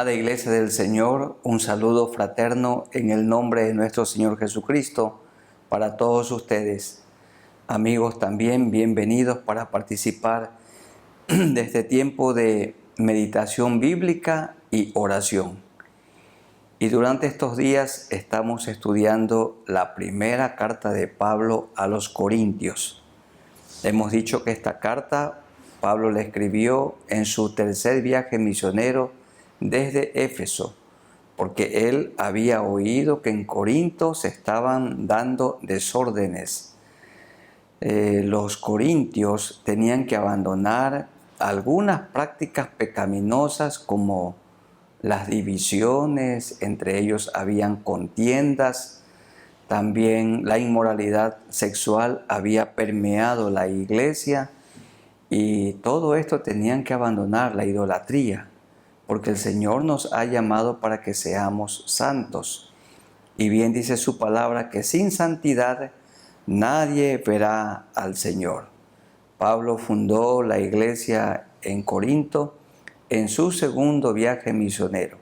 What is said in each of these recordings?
Amada Iglesia del Señor, un saludo fraterno en el nombre de nuestro Señor Jesucristo para todos ustedes. Amigos, también bienvenidos para participar de este tiempo de meditación bíblica y oración. Y durante estos días estamos estudiando la primera carta de Pablo a los Corintios. Hemos dicho que esta carta Pablo la escribió en su tercer viaje misionero desde Éfeso, porque él había oído que en Corinto se estaban dando desórdenes. Los corintios tenían que abandonar algunas prácticas pecaminosas como las divisiones, entre ellos habían contiendas, también la inmoralidad sexual había permeado la iglesia y todo esto tenían que abandonar, la idolatría, porque el Señor nos ha llamado para que seamos santos. Y bien dice su palabra que sin santidad nadie verá al Señor. Pablo fundó la iglesia en Corinto en su segundo viaje misionero.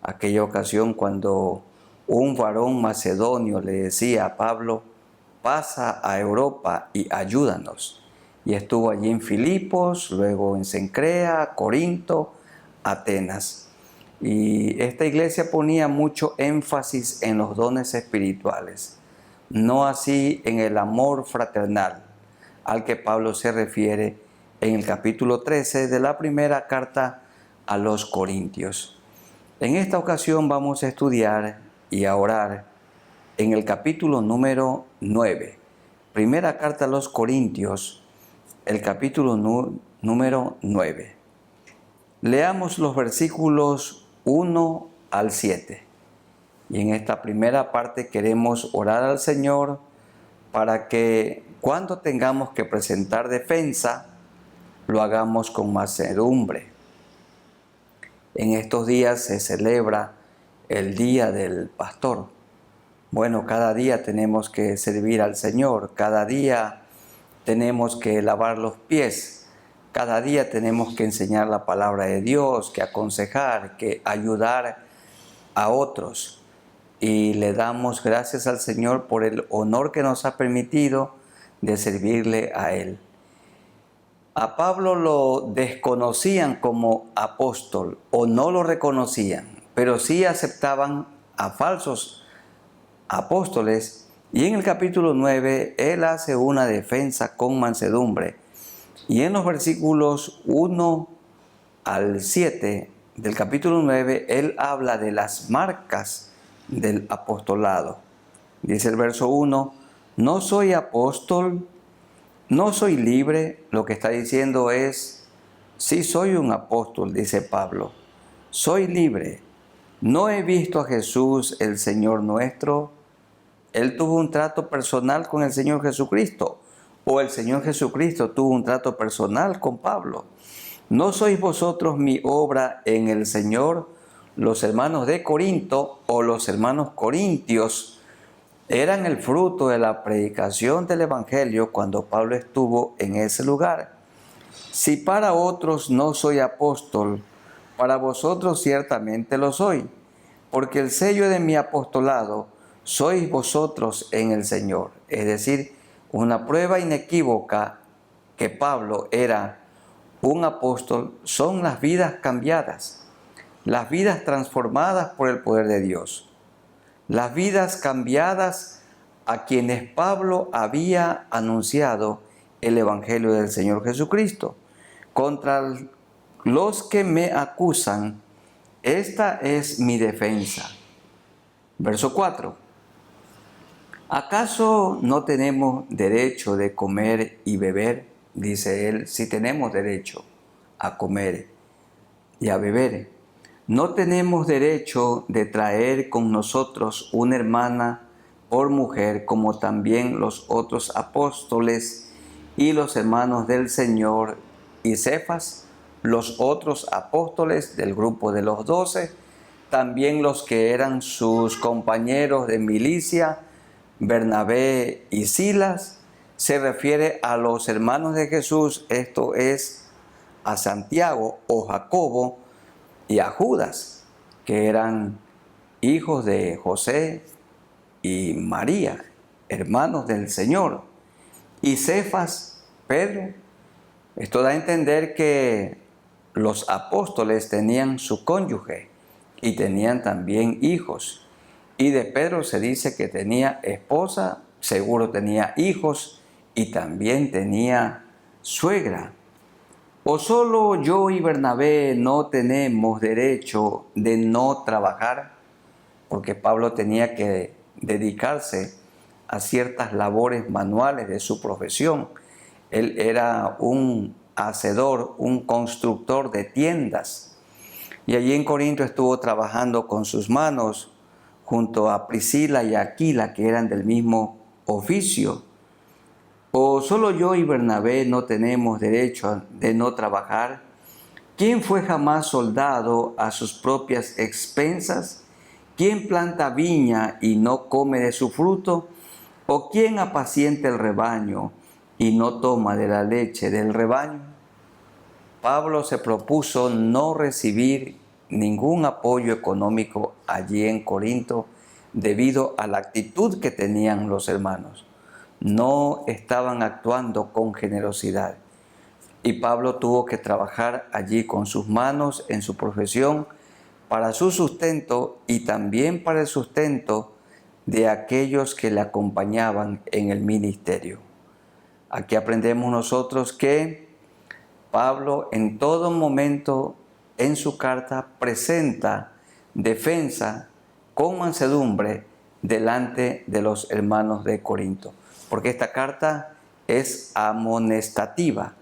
Aquella ocasión cuando un varón macedonio le decía a Pablo: pasa a Europa y ayúdanos. Y estuvo allí en Filipos, luego en Cencrea, Corinto, Atenas. Y esta iglesia ponía mucho énfasis en los dones espirituales, no así en el amor fraternal, al que Pablo se refiere en el capítulo 13 de la primera carta a los Corintios. En esta ocasión vamos a estudiar y a orar en el capítulo número 9, primera carta a los Corintios, el capítulo número 9. Leamos los versículos 1 al 7. Y en esta primera parte queremos orar al Señor para que cuando tengamos que presentar defensa, lo hagamos con mansedumbre. En estos días se celebra el Día del Pastor. Bueno, cada día tenemos que servir al Señor, cada día tenemos que lavar los pies. Cada día tenemos que enseñar la palabra de Dios, que aconsejar, que ayudar a otros. Y le damos gracias al Señor por el honor que nos ha permitido de servirle a Él. A Pablo lo desconocían como apóstol o no lo reconocían, pero sí aceptaban a falsos apóstoles. Y en el capítulo 9 él hace una defensa con mansedumbre. Y en los versículos 1 al 7 del capítulo 9, él habla de las marcas del apostolado. Dice el verso 1, no soy apóstol, no soy libre. Lo que está diciendo es, sí soy un apóstol, dice Pablo, soy libre. No he visto a Jesús, el Señor nuestro. Él tuvo un trato personal con el Señor Jesucristo, o el Señor Jesucristo tuvo un trato personal con Pablo. ¿No sois vosotros mi obra en el Señor? Los hermanos de Corinto o los hermanos corintios eran el fruto de la predicación del Evangelio cuando Pablo estuvo en ese lugar. Si para otros no soy apóstol, para vosotros ciertamente lo soy, porque el sello de mi apostolado sois vosotros en el Señor. Es decir, una prueba inequívoca que Pablo era un apóstol son las vidas cambiadas, las vidas transformadas por el poder de Dios, las vidas cambiadas a quienes Pablo había anunciado el Evangelio del Señor Jesucristo. Contra los que me acusan, esta es mi defensa. Verso 4. ¿Acaso no tenemos derecho de comer y beber? Dice él, sí tenemos derecho a comer y a beber. No tenemos derecho de traer con nosotros una hermana por mujer, como también los otros apóstoles y los hermanos del Señor y Cefas, los otros apóstoles del grupo de los 12, también los que eran sus compañeros de milicia, Bernabé y Silas. Se refiere a los hermanos de Jesús, esto es a Santiago o Jacobo y a Judas. que eran hijos de José y María, hermanos del Señor, y Cefas, Pedro. Esto da a entender que los apóstoles tenían su cónyuge y tenían también hijos. Y de Pedro se dice que tenía esposa, seguro tenía hijos y también tenía suegra. ¿O solo yo y Bernabé no tenemos derecho de no trabajar? Porque Pablo tenía que dedicarse a ciertas labores manuales de su profesión. Él era un hacedor, un constructor de tiendas. Y allí en Corinto estuvo trabajando con sus manos junto a Priscila y Aquila, que eran del mismo oficio. ¿O solo yo y Bernabé no tenemos derecho de no trabajar? ¿Quién fue jamás soldado a sus propias expensas? ¿Quién planta viña y no come de su fruto? ¿O quién apacienta el rebaño y no toma de la leche del rebaño? Pablo se propuso no recibir ningún apoyo económico allí en Corinto debido a la actitud que tenían los hermanos. No estaban actuando con generosidad. Y Pablo tuvo que trabajar allí con sus manos en su profesión para su sustento y también para el sustento de aquellos que le acompañaban en el ministerio. Aquí aprendemos nosotros que Pablo en todo momento en su carta presenta defensa con mansedumbre delante de los hermanos de Corinto, porque esta carta es amonestativa,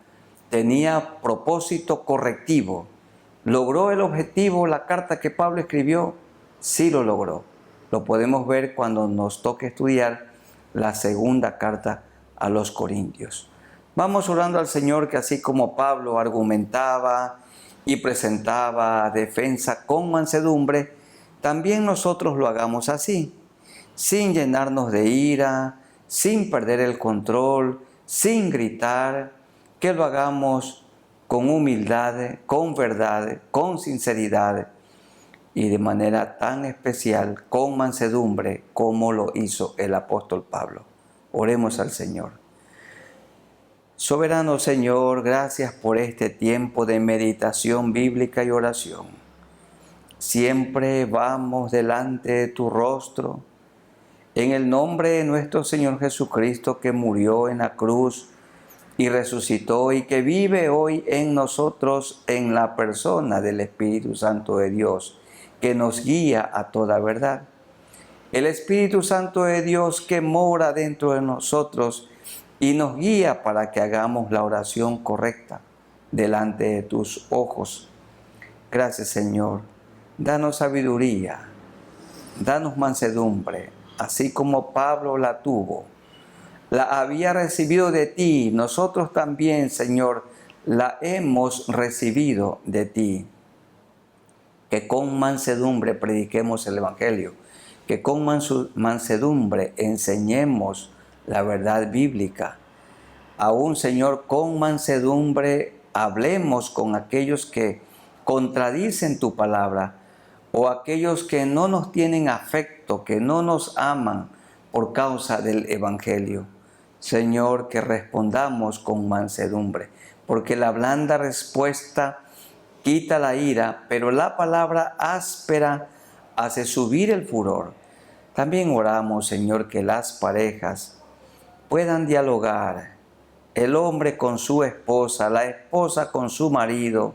tenía propósito correctivo. ¿Logró el objetivo la carta que Pablo escribió? Sí lo logró. Lo podemos ver cuando nos toque estudiar la segunda carta a los Corintios. Vamos orando al Señor que así como Pablo argumentaba y presentaba defensa con mansedumbre, también nosotros lo hagamos así, sin llenarnos de ira, sin perder el control, sin gritar, que lo hagamos con humildad, con verdad, con sinceridad y de manera tan especial, con mansedumbre, como lo hizo el apóstol Pablo. Oremos al Señor. Soberano Señor, gracias por este tiempo de meditación bíblica y oración. Siempre vamos delante de tu rostro, en el nombre de nuestro Señor Jesucristo, que murió en la cruz y resucitó y que vive hoy en nosotros en la persona del Espíritu Santo de Dios, que nos guía a toda verdad. El Espíritu Santo de Dios que mora dentro de nosotros y nos guía para que hagamos la oración correcta delante de tus ojos. Gracias, Señor. Danos sabiduría, danos mansedumbre, así como Pablo la tuvo. La había recibido de ti, nosotros también, Señor, la hemos recibido de ti. Que con mansedumbre prediquemos el Evangelio, que con mansedumbre enseñemos la verdad bíblica. Aún, Señor, con mansedumbre hablemos con aquellos que contradicen tu palabra o aquellos que no nos tienen afecto, que no nos aman por causa del Evangelio. Señor, que respondamos con mansedumbre, porque la blanda respuesta quita la ira, pero la palabra áspera hace subir el furor. También oramos, Señor, que las parejas puedan dialogar, el hombre con su esposa, la esposa con su marido,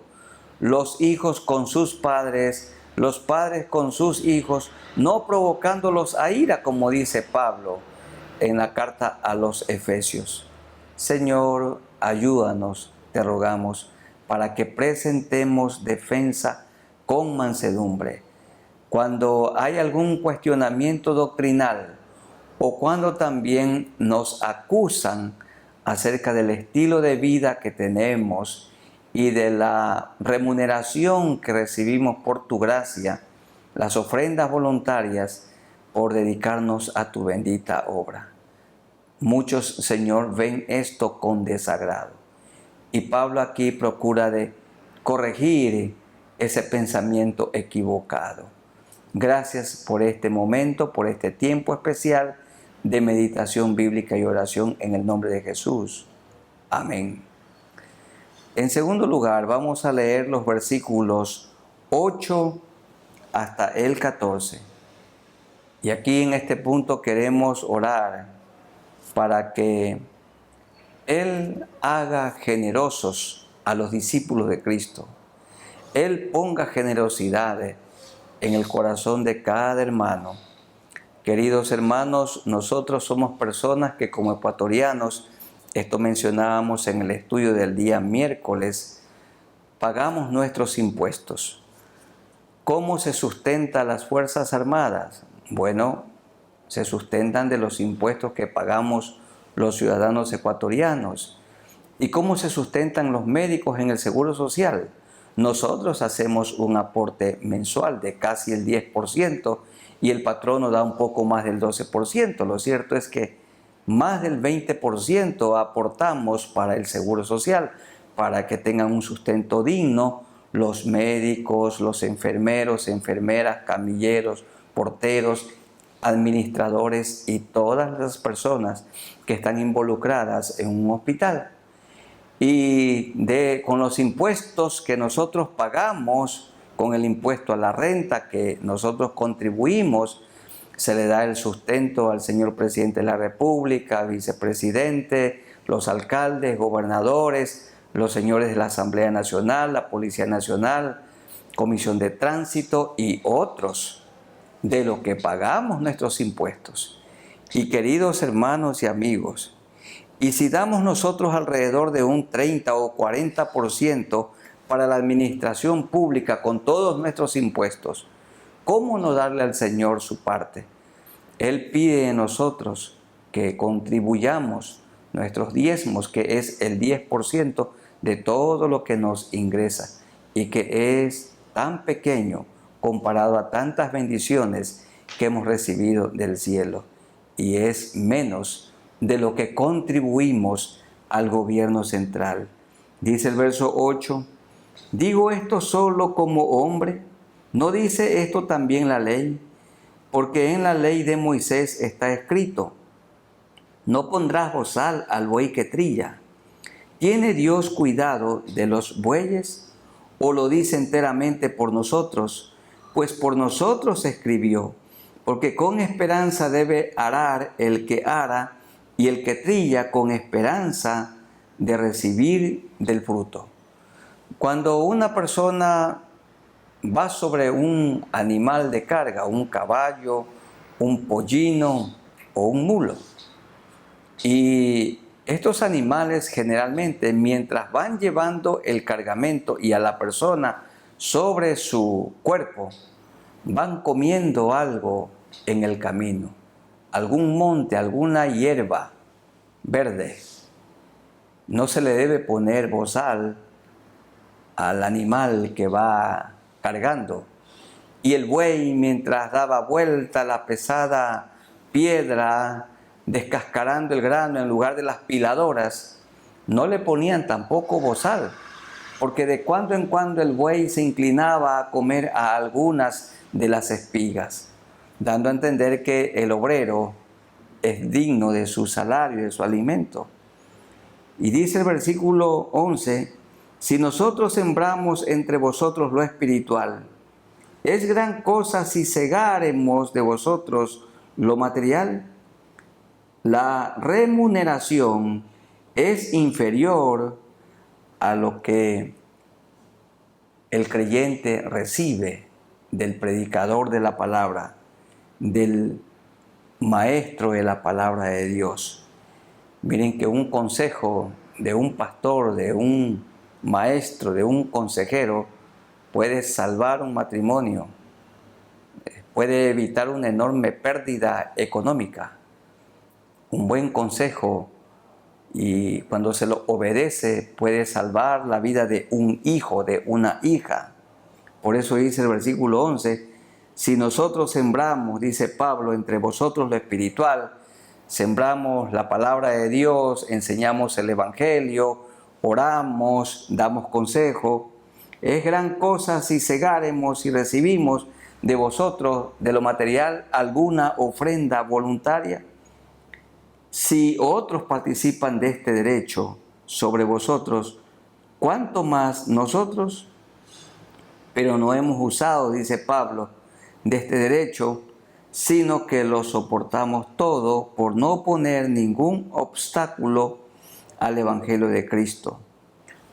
los hijos con sus padres, los padres con sus hijos, no provocándolos a ira, como dice Pablo en la carta a los Efesios. Señor, ayúdanos, te rogamos, para que presentemos defensa con mansedumbre. Cuando hay algún cuestionamiento doctrinal o cuando también nos acusan acerca del estilo de vida que tenemos y de la remuneración que recibimos por tu gracia, las ofrendas voluntarias por dedicarnos a tu bendita obra. Muchos, Señor, ven esto con desagrado. Y Pablo aquí procura de corregir ese pensamiento equivocado. Gracias por este momento, por este tiempo especial de meditación bíblica y oración en el nombre de Jesús. Amén. En segundo lugar, vamos a leer los versículos 8 hasta el 14. Y aquí en este punto queremos orar para que Él haga generosos a los discípulos de Cristo. Él ponga generosidad en el corazón de cada hermano. Queridos hermanos, nosotros somos personas que como ecuatorianos, esto mencionábamos en el estudio del día miércoles, pagamos nuestros impuestos. ¿Cómo se sustentan las Fuerzas Armadas? Bueno, se sustentan de los impuestos que pagamos los ciudadanos ecuatorianos. ¿Y cómo se sustentan los médicos en el Seguro Social? Nosotros hacemos un aporte mensual de casi el 10% y el patrono da un poco más del 12%. Lo cierto es que más del 20% aportamos para el Seguro Social, para que tengan un sustento digno los médicos, los enfermeros, enfermeras, camilleros, porteros, administradores y todas las personas que están involucradas en un hospital. Y con los impuestos que nosotros pagamos, con el impuesto a la renta que nosotros contribuimos, se le da el sustento al señor presidente de la República, vicepresidente, los alcaldes, gobernadores, los señores de la Asamblea Nacional, la Policía Nacional, Comisión de Tránsito y otros, de lo que pagamos nuestros impuestos. Y queridos hermanos y amigos, y si damos nosotros alrededor de un 30 o 40% para la administración pública con todos nuestros impuestos, ¿cómo no darle al Señor su parte? Él pide de nosotros que contribuyamos nuestros diezmos, que es el 10% de todo lo que nos ingresa y que es tan pequeño comparado a tantas bendiciones que hemos recibido del cielo, y es menos de lo que contribuimos al gobierno central. Dice el verso 8, ¿digo esto solo como hombre? ¿No dice esto también la ley? Porque en la ley de Moisés está escrito, no pondrás bozal al buey que trilla. ¿Tiene Dios cuidado de los bueyes? ¿O lo dice enteramente por nosotros? Pues por nosotros escribió, porque con esperanza debe arar el que ara, y el que trilla con esperanza de recibir del fruto. Cuando una persona va sobre un animal de carga, un caballo, un pollino o un mulo, y estos animales generalmente, mientras van llevando el cargamento y a la persona sobre su cuerpo, van comiendo algo en el camino, algún monte, alguna hierba verde. No se le debe poner bozal al animal que va cargando. Y el buey, mientras daba vuelta la pesada piedra, descascarando el grano en lugar de las piladoras, no le ponían tampoco bozal, porque de cuando en cuando el buey se inclinaba a comer a algunas de las espigas, dando a entender que el obrero es digno de su salario y de su alimento. Y dice el versículo 11, si nosotros sembramos entre vosotros lo espiritual, ¿es gran cosa si segáremos de vosotros lo material? La remuneración es inferior a lo que el creyente recibe del predicador de la palabra, del maestro de la palabra de Dios. Miren que un consejo de un pastor, de un maestro, de un consejero, puede salvar un matrimonio, puede evitar una enorme pérdida económica. Un buen consejo, y cuando se lo obedece, puede salvar la vida de un hijo, de una hija. Por eso dice el versículo 11, si nosotros sembramos, dice Pablo, entre vosotros lo espiritual, sembramos la palabra de Dios, enseñamos el evangelio, oramos, damos consejo, es gran cosa si segáremos y recibimos de vosotros, de lo material, alguna ofrenda voluntaria? Si otros participan de este derecho sobre vosotros, ¿cuánto más nosotros? Pero no hemos usado, dice Pablo, de este derecho, sino que lo soportamos todo por no poner ningún obstáculo al Evangelio de Cristo.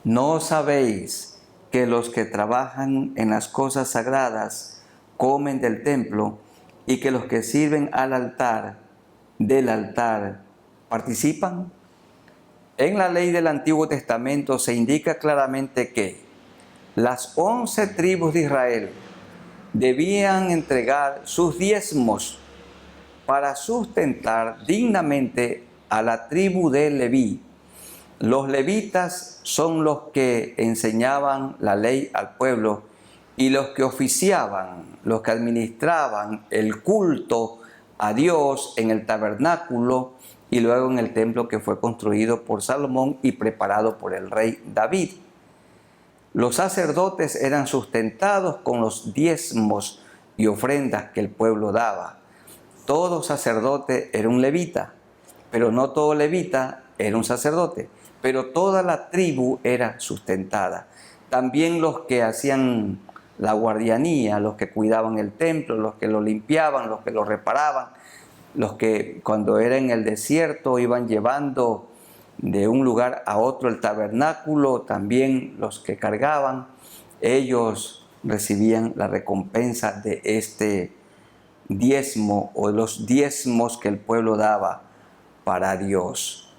¿No sabéis que los que trabajan en las cosas sagradas comen del templo y que los que sirven del altar, participan? En la ley del Antiguo Testamento se indica claramente que las 11 tribus de Israel debían entregar sus diezmos para sustentar dignamente a la tribu de Leví. Los levitas son los que enseñaban la ley al pueblo y los que oficiaban, los que administraban el culto a Dios en el tabernáculo y luego en el templo que fue construido por Salomón y preparado por el rey David. Los sacerdotes eran sustentados con los diezmos y ofrendas que el pueblo daba. Todo sacerdote era un levita, pero no todo levita era un sacerdote, pero toda la tribu era sustentada. También los que hacían la guardianía, los que cuidaban el templo, los que lo limpiaban, los que lo reparaban, los que cuando era en el desierto iban llevando de un lugar a otro el tabernáculo, también los que cargaban, ellos recibían la recompensa de este diezmo o de los diezmos que el pueblo daba para Dios.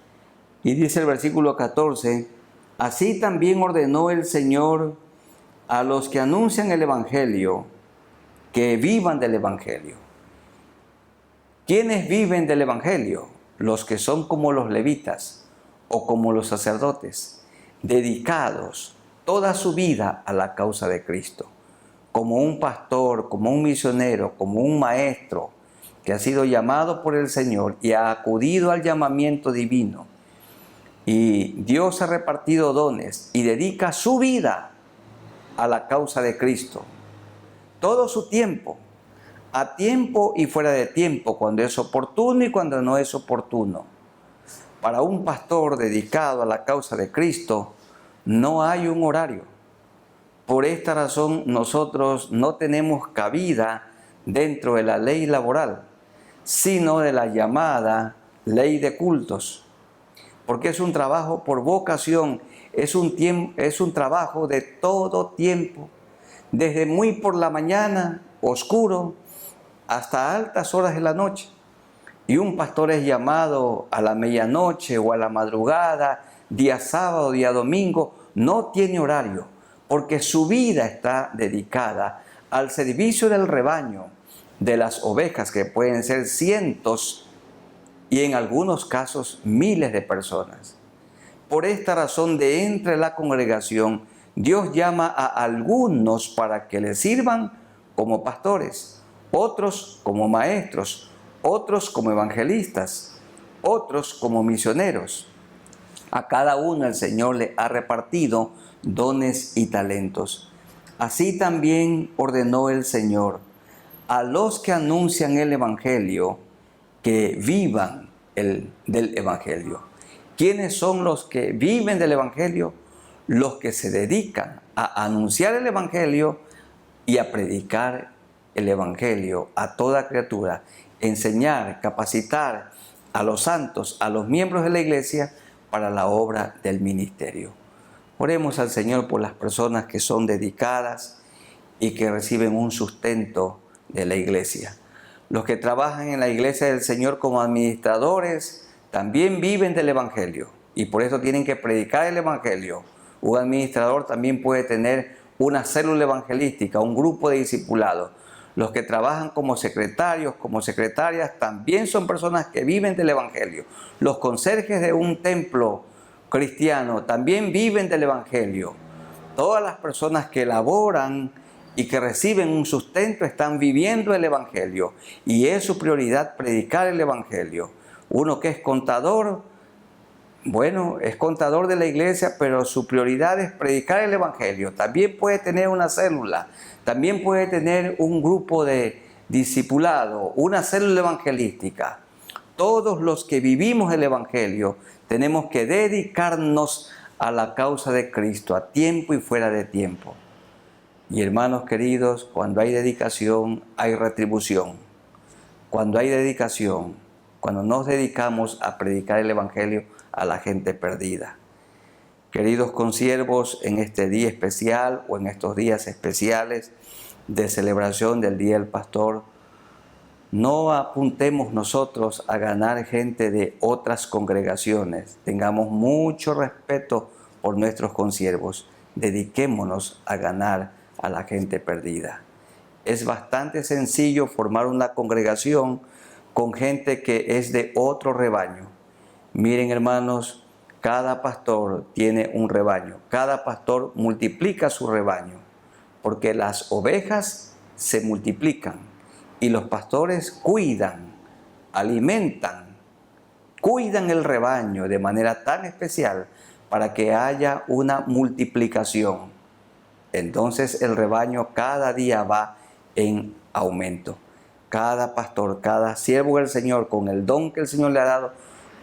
Y dice el versículo 14, así también ordenó el Señor a los que anuncian el Evangelio, que vivan del Evangelio. ¿Quiénes viven del Evangelio? Los que son como los levitas o como los sacerdotes, dedicados toda su vida a la causa de Cristo, como un pastor, como un misionero, como un maestro que ha sido llamado por el Señor y ha acudido al llamamiento divino. Y Dios ha repartido dones y dedica su vida a la causa de Cristo. Todo su tiempo, a tiempo y fuera de tiempo, cuando es oportuno y cuando no es oportuno. Para un pastor dedicado a la causa de Cristo, no hay un horario. Por esta razón, nosotros no tenemos cabida dentro de la ley laboral, sino de la llamada ley de cultos. Porque es un trabajo por vocación, es un trabajo de todo tiempo, desde muy por la mañana, oscuro, hasta altas horas de la noche. Y un pastor es llamado a la medianoche o a la madrugada, día sábado, día domingo, no tiene horario, porque su vida está dedicada al servicio del rebaño, de las ovejas, que pueden ser cientos y en algunos casos miles de personas. Por esta razón, de entre la congregación, Dios llama a algunos para que le sirvan como pastores, otros como maestros, otros como evangelistas, otros como misioneros. A cada uno el Señor le ha repartido dones y talentos. Así también ordenó el Señor a los que anuncian el Evangelio que vivan del Evangelio. ¿Quiénes son los que viven del Evangelio? Los que se dedican a anunciar el Evangelio y a predicar el Evangelio a toda criatura, enseñar, capacitar a los santos, a los miembros de la iglesia para la obra del ministerio. Oremos al Señor por las personas que son dedicadas y que reciben un sustento de la iglesia. Los que trabajan en la iglesia del Señor como administradores también viven del Evangelio y por eso tienen que predicar el Evangelio. Un administrador también puede tener una célula evangelística, un grupo de discipulados. Los que trabajan como secretarios, como secretarias, también son personas que viven del Evangelio. Los conserjes de un templo cristiano también viven del Evangelio. Todas las personas que laboran y que reciben un sustento están viviendo el Evangelio. Y es su prioridad predicar el Evangelio. Uno que es contador Bueno, es contador de la iglesia, pero su prioridad es predicar el evangelio. También puede tener una célula, también puede tener un grupo de discipulado, una célula evangelística. Todos los que vivimos el evangelio tenemos que dedicarnos a la causa de Cristo, a tiempo y fuera de tiempo. Y hermanos queridos, cuando hay dedicación, hay retribución. Cuando hay dedicación, cuando nos dedicamos a predicar el evangelio a la gente perdida. Queridos consiervos, en este día especial o en estos días especiales de celebración del Día del Pastor, no apuntemos nosotros a ganar gente de otras congregaciones. Tengamos mucho respeto por nuestros consiervos. Dediquémonos a ganar a la gente perdida. Es bastante sencillo formar una congregación con gente que es de otro rebaño. Miren, hermanos, cada pastor tiene un rebaño. Cada pastor multiplica su rebaño, porque las ovejas se multiplican y los pastores cuidan, alimentan, cuidan el rebaño de manera tan especial para que haya una multiplicación. Entonces el rebaño cada día va en aumento. Cada pastor, cada siervo del Señor, con el don que el Señor le ha dado,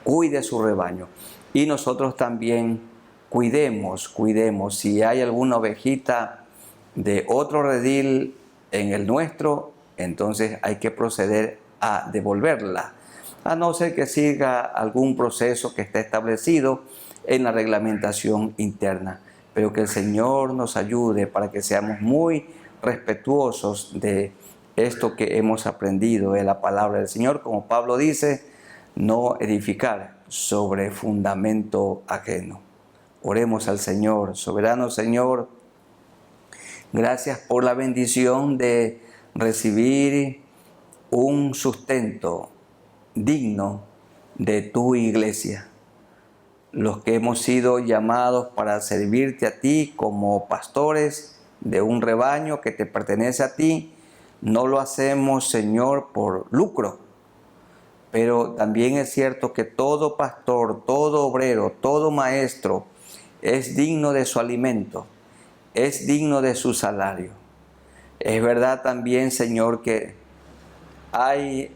cuide su rebaño. Y nosotros también cuidemos. Si hay alguna ovejita de otro redil en el nuestro, entonces hay que proceder a devolverla, a no ser que siga algún proceso que esté establecido en la reglamentación interna. Pero que el Señor nos ayude para que seamos muy respetuosos de esto que hemos aprendido de la palabra del Señor. Como Pablo dice, no edificar sobre fundamento ajeno. Oremos al Señor. Soberano Señor, gracias por la bendición de recibir un sustento digno de tu iglesia. Los que hemos sido llamados para servirte a ti como pastores de un rebaño que te pertenece a ti, no lo hacemos, Señor, por lucro. Pero también es cierto que todo pastor, todo obrero, todo maestro es digno de su alimento, es digno de su salario. Es verdad también, Señor, que hay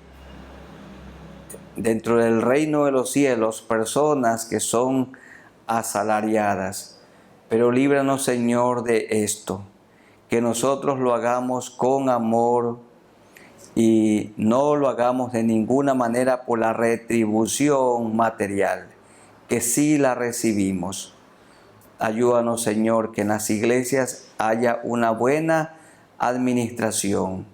dentro del reino de los cielos personas que son asalariadas. Pero líbranos, Señor, de esto, que nosotros lo hagamos con amor y no lo hagamos de ninguna manera por la retribución material, que sí la recibimos. Ayúdanos, Señor, que en las iglesias haya una buena administración.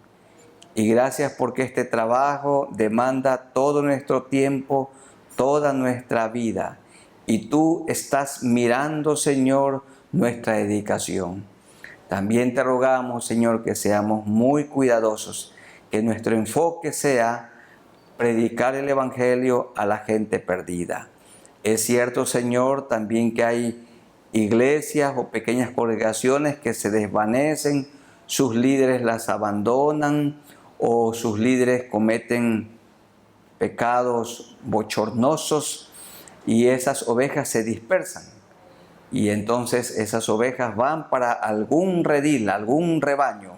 Y gracias porque este trabajo demanda todo nuestro tiempo, toda nuestra vida. Y tú estás mirando, Señor, nuestra dedicación. También te rogamos, Señor, que seamos muy cuidadosos, que nuestro enfoque sea predicar el Evangelio a la gente perdida. Es cierto, Señor, también que hay iglesias o pequeñas congregaciones que se desvanecen, sus líderes las abandonan, o sus líderes cometen pecados bochornosos y esas ovejas se dispersan. Y entonces esas ovejas van para algún redil, algún rebaño.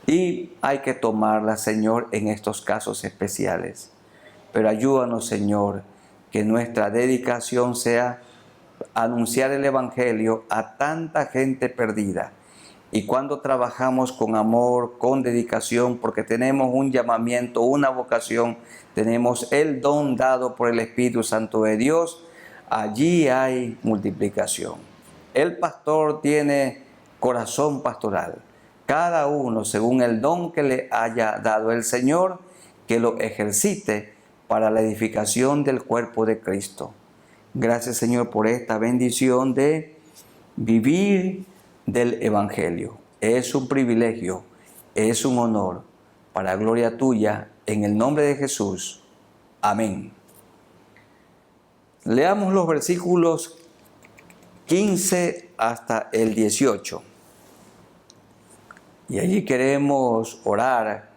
Y hay que tomarlas, Señor, en estos casos especiales. Pero ayúdanos, Señor, que nuestra dedicación sea anunciar el Evangelio a tanta gente perdida. Y cuando trabajamos con amor, con dedicación, porque tenemos un llamamiento, una vocación, tenemos el don dado por el Espíritu Santo de Dios, allí hay multiplicación. El pastor tiene corazón pastoral. Cada uno, según el don que le haya dado el Señor, que lo ejercite para la edificación del cuerpo de Cristo. Gracias, Señor, por esta bendición de vivir del Evangelio. Es un privilegio, es un honor, para gloria tuya, en el nombre de Jesús. Amén. Leamos los versículos 15 hasta el 18. Y allí queremos orar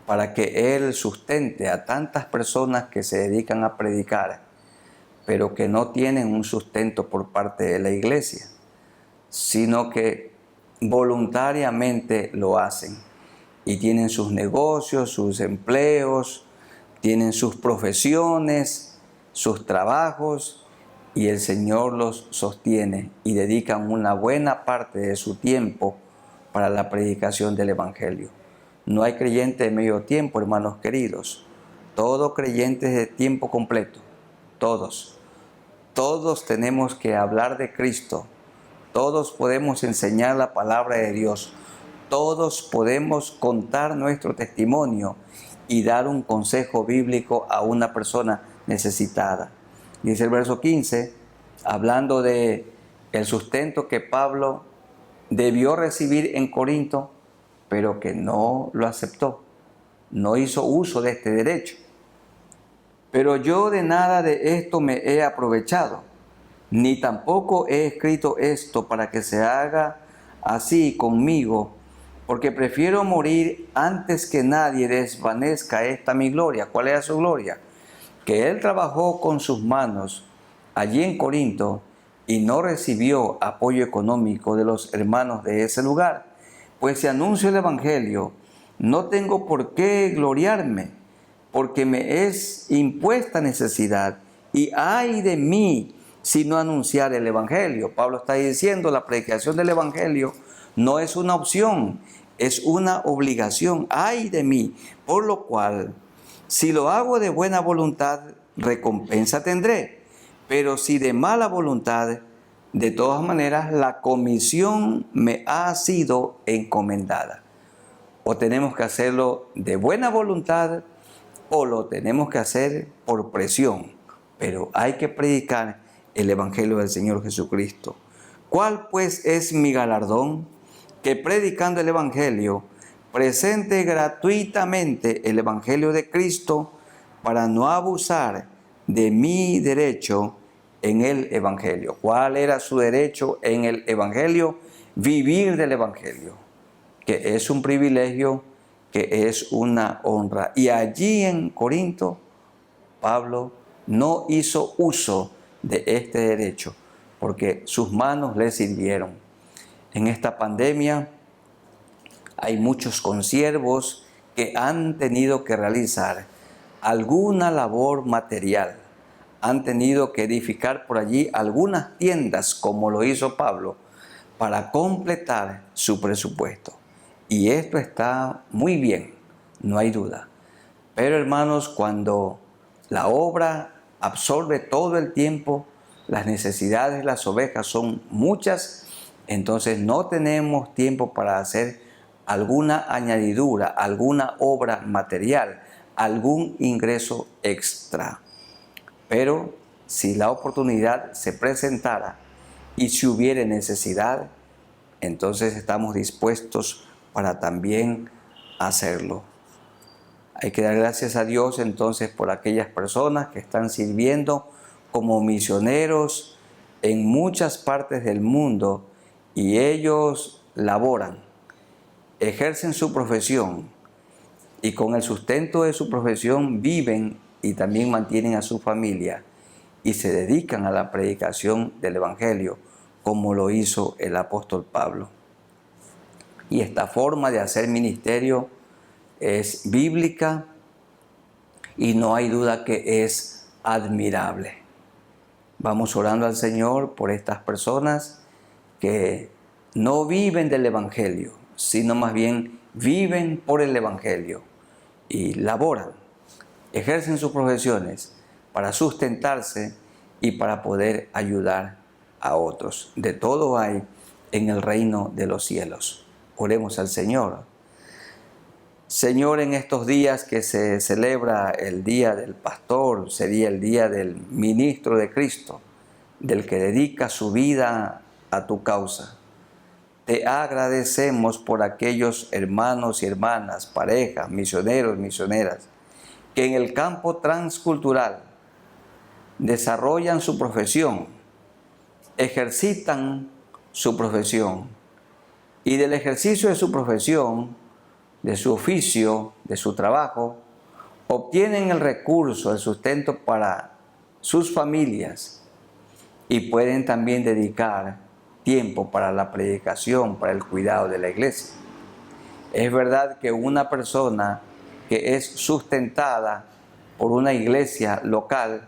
para que Él sustente a tantas personas que se dedican a predicar, pero que no tienen un sustento por parte de la iglesia, sino que voluntariamente lo hacen y tienen sus negocios, sus empleos, tienen sus profesiones, sus trabajos, y el Señor los sostiene y dedican una buena parte de su tiempo para la predicación del Evangelio. No hay creyente de medio tiempo, hermanos queridos. Todo creyente es de tiempo completo. Todos. Todos tenemos que hablar de Cristo. Todos podemos enseñar la palabra de Dios. Todos podemos contar nuestro testimonio y dar un consejo bíblico a una persona necesitada. Dice el verso 15, hablando de el sustento que Pablo debió recibir en Corinto, pero que no lo aceptó, no hizo uso de este derecho. Pero yo de nada de esto me he aprovechado, ni tampoco he escrito esto para que se haga así conmigo, porque prefiero morir antes que nadie desvanezca esta mi gloria. ¿Cuál era su gloria? Que él trabajó con sus manos allí en Corinto y no recibió apoyo económico de los hermanos de ese lugar. Pues si anuncio el Evangelio, no tengo por qué gloriarme, porque me es impuesta necesidad, y ay de mí si no anunciar el Evangelio. Pablo está diciendo, la predicación del Evangelio no es una opción, es una obligación. Ay de mí, por lo cual, si lo hago de buena voluntad, recompensa tendré, pero si de mala voluntad, de todas maneras, la comisión me ha sido encomendada. O tenemos que hacerlo de buena voluntad, o lo tenemos que hacer por presión, pero hay que predicar el Evangelio del Señor Jesucristo. ¿Cuál pues es mi galardón? Que predicando el Evangelio, presente gratuitamente el Evangelio de Cristo para no abusar de mi derecho en el Evangelio. ¿Cuál era su derecho en el Evangelio? Vivir del Evangelio, que es un privilegio, que es una honra. Y allí en Corinto, Pablo no hizo uso de este derecho, porque sus manos le sirvieron. En esta pandemia hay muchos consiervos que han tenido que realizar alguna labor material, han tenido que edificar por allí algunas tiendas, como lo hizo Pablo, para completar su presupuesto. Y esto está muy bien, no hay duda. Pero hermanos, cuando la obra absorbe todo el tiempo, las necesidades de las ovejas son muchas, entonces no tenemos tiempo para hacer alguna añadidura, alguna obra material, algún ingreso extra. Pero si la oportunidad se presentara y si hubiere necesidad, entonces estamos dispuestos para también hacerlo. Hay que dar gracias a Dios entonces por aquellas personas que están sirviendo como misioneros en muchas partes del mundo, y ellos laboran, ejercen su profesión y con el sustento de su profesión viven y también mantienen a su familia y se dedican a la predicación del Evangelio, como lo hizo el apóstol Pablo. Y esta forma de hacer ministerio es bíblica y no hay duda que es admirable. Vamos orando al Señor por estas personas que no viven del Evangelio, sino más bien viven por el Evangelio y laboran, ejercen sus profesiones para sustentarse y para poder ayudar a otros. De todo hay en el reino de los cielos. Oremos al Señor. Señor, en estos días que se celebra el Día del Pastor, sería el Día del Ministro de Cristo, del que dedica su vida a tu causa. Te agradecemos por aquellos hermanos y hermanas, parejas, misioneros, misioneras, que en el campo transcultural desarrollan su profesión, ejercitan su profesión, y del ejercicio de su profesión, de su oficio, de su trabajo, obtienen el recurso, el sustento para sus familias y pueden también dedicar tiempo para la predicación, para el cuidado de la iglesia. Es verdad que una persona que es sustentada por una iglesia local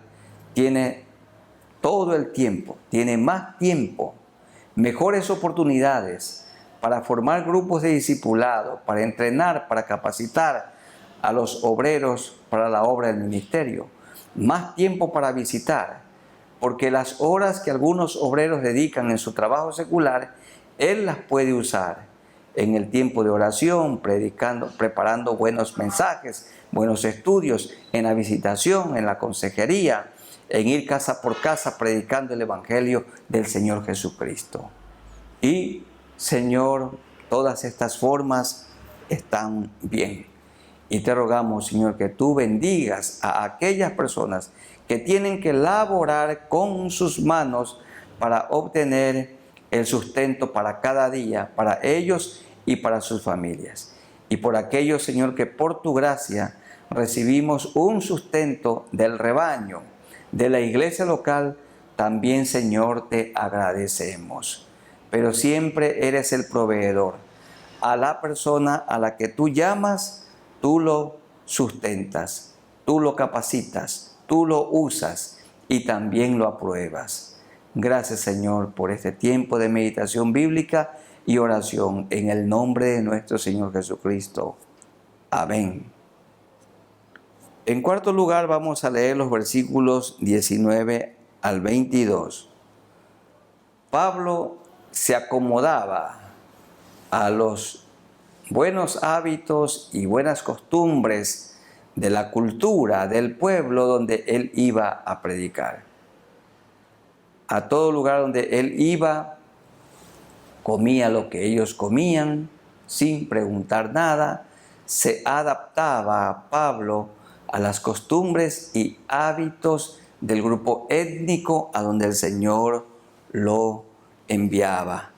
tiene todo el tiempo, tiene más tiempo, mejores oportunidades para formar grupos de discipulado, para entrenar, para capacitar a los obreros para la obra del ministerio, más tiempo para visitar, porque las horas que algunos obreros dedican en su trabajo secular, él las puede usar en el tiempo de oración, predicando, preparando buenos mensajes, buenos estudios, en la visitación, en la consejería, en ir casa por casa predicando el Evangelio del Señor Jesucristo. Y, Señor, todas estas formas están bien. Y te rogamos, Señor, que tú bendigas a aquellas personas que tienen que laborar con sus manos para obtener el sustento para cada día, para ellos y para sus familias. Y por aquellos, Señor, que por tu gracia recibimos un sustento del rebaño, de la iglesia local, también, Señor, te agradecemos. Pero siempre eres el proveedor. A la persona a la que tú llamas, tú lo sustentas, tú lo capacitas, tú lo usas y también lo apruebas. Gracias, Señor, por este tiempo de meditación bíblica y oración en el nombre de nuestro Señor Jesucristo. Amén. En cuarto lugar, vamos a leer los versículos 19 al 22. Pablo se acomodaba a los buenos hábitos y buenas costumbres de la cultura del pueblo donde él iba a predicar. A todo lugar donde él iba, comía lo que ellos comían, sin preguntar nada. Se adaptaba a Pablo a las costumbres y hábitos del grupo étnico a donde el Señor lo enviaba.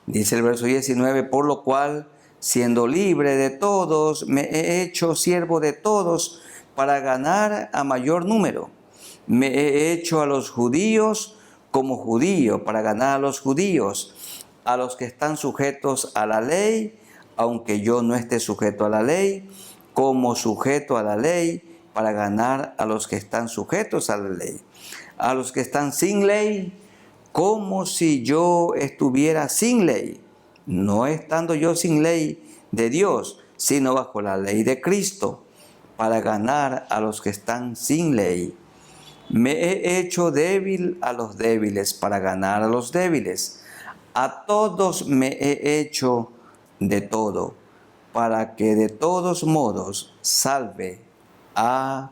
Dice el verso 19, por lo cual, siendo libre de todos, me he hecho siervo de todos para ganar a mayor número. Me he hecho a los judíos como judío para ganar a los judíos, a los que están sujetos a la ley, aunque yo no esté sujeto a la ley, como sujeto a la ley para ganar a los que están sujetos a la ley. A los que están sin ley, como si yo estuviera sin ley, no estando yo sin ley de Dios, sino bajo la ley de Cristo, para ganar a los que están sin ley. Me he hecho débil a los débiles para ganar a los débiles. A todos me he hecho de todo, para que de todos modos salve a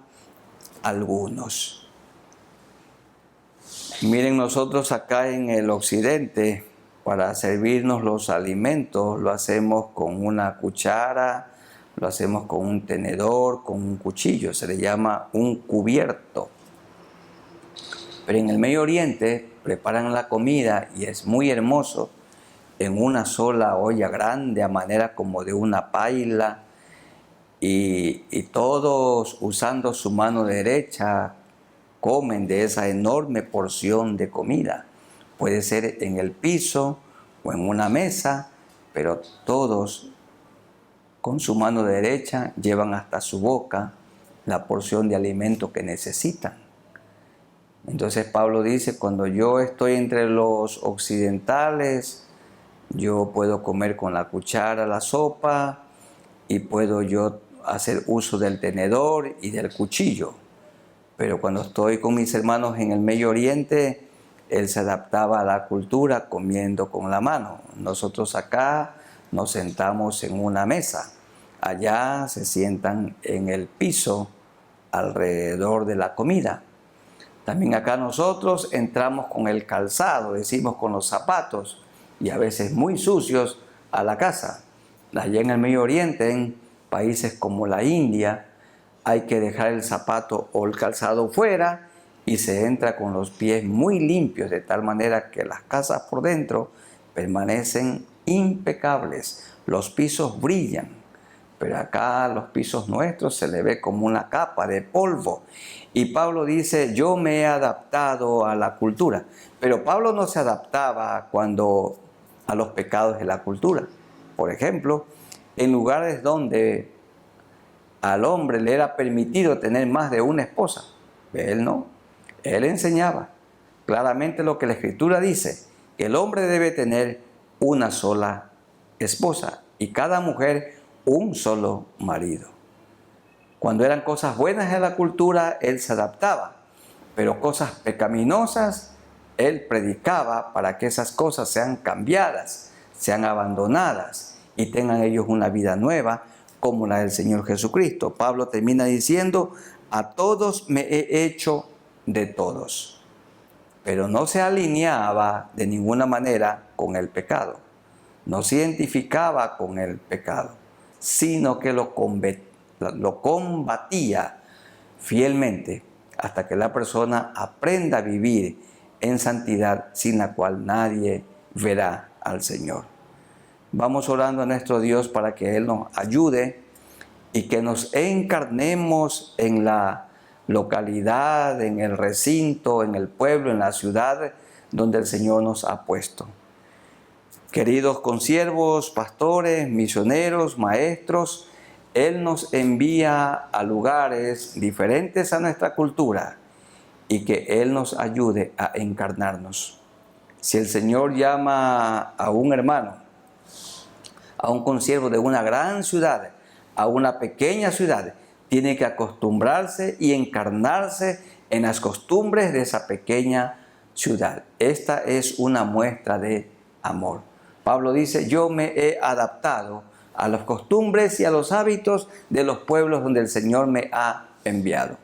algunos. Miren, nosotros acá en el occidente, para servirnos los alimentos, lo hacemos con una cuchara, lo hacemos con un tenedor, con un cuchillo, se le llama un cubierto. Pero en el Medio Oriente preparan la comida y es muy hermoso en una sola olla grande, a manera como de una paila, y todos usando su mano derecha comen de esa enorme porción de comida. Puede ser en el piso o en una mesa, pero todos con su mano derecha llevan hasta su boca la porción de alimento que necesitan. Entonces Pablo dice, cuando yo estoy entre los occidentales, yo puedo comer con la cuchara la sopa y puedo yo hacer uso del tenedor y del cuchillo. Pero cuando estoy con mis hermanos en el Medio Oriente, él se adaptaba a la cultura comiendo con la mano. Nosotros acá nos sentamos en una mesa. Allá se sientan en el piso alrededor de la comida. También acá nosotros entramos con el calzado, decimos con los zapatos, y a veces muy sucios, a la casa. Allá en el Medio Oriente, en países como la India, hay que dejar el zapato o el calzado fuera y se entra con los pies muy limpios, de tal manera que las casas por dentro permanecen impecables. Los pisos brillan pero acá los pisos nuestros se le ve como una capa de polvo. Y Pablo dice, yo me he adaptado a la cultura. Pero Pablo no se adaptaba a los pecados de la cultura. Por ejemplo, en lugares donde al hombre le era permitido tener más de una esposa, él no. Él enseñaba claramente lo que la Escritura dice, que el hombre debe tener una sola esposa y cada mujer un solo marido. Cuando eran cosas buenas de la cultura, él se adaptaba, pero cosas pecaminosas, él predicaba para que esas cosas sean cambiadas, sean abandonadas y tengan ellos una vida nueva como la del Señor Jesucristo. Pablo termina diciendo, a todos me he hecho de todos, pero no se alineaba de ninguna manera con el pecado, no se identificaba con el pecado, sino que lo combatía fielmente hasta que la persona aprenda a vivir en santidad, sin la cual nadie verá al Señor. Vamos orando a nuestro Dios para que Él nos ayude y que nos encarnemos en la localidad, en el recinto, en el pueblo, en la ciudad donde el Señor nos ha puesto. Queridos consiervos, pastores, misioneros, maestros, Él nos envía a lugares diferentes a nuestra cultura y que Él nos ayude a encarnarnos. Si el Señor llama a un hermano, a un consiervo de una gran ciudad, a una pequeña ciudad, tiene que acostumbrarse y encarnarse en las costumbres de esa pequeña ciudad. Esta es una muestra de amor. Pablo dice, yo me he adaptado a las costumbres y a los hábitos de los pueblos donde el Señor me ha enviado.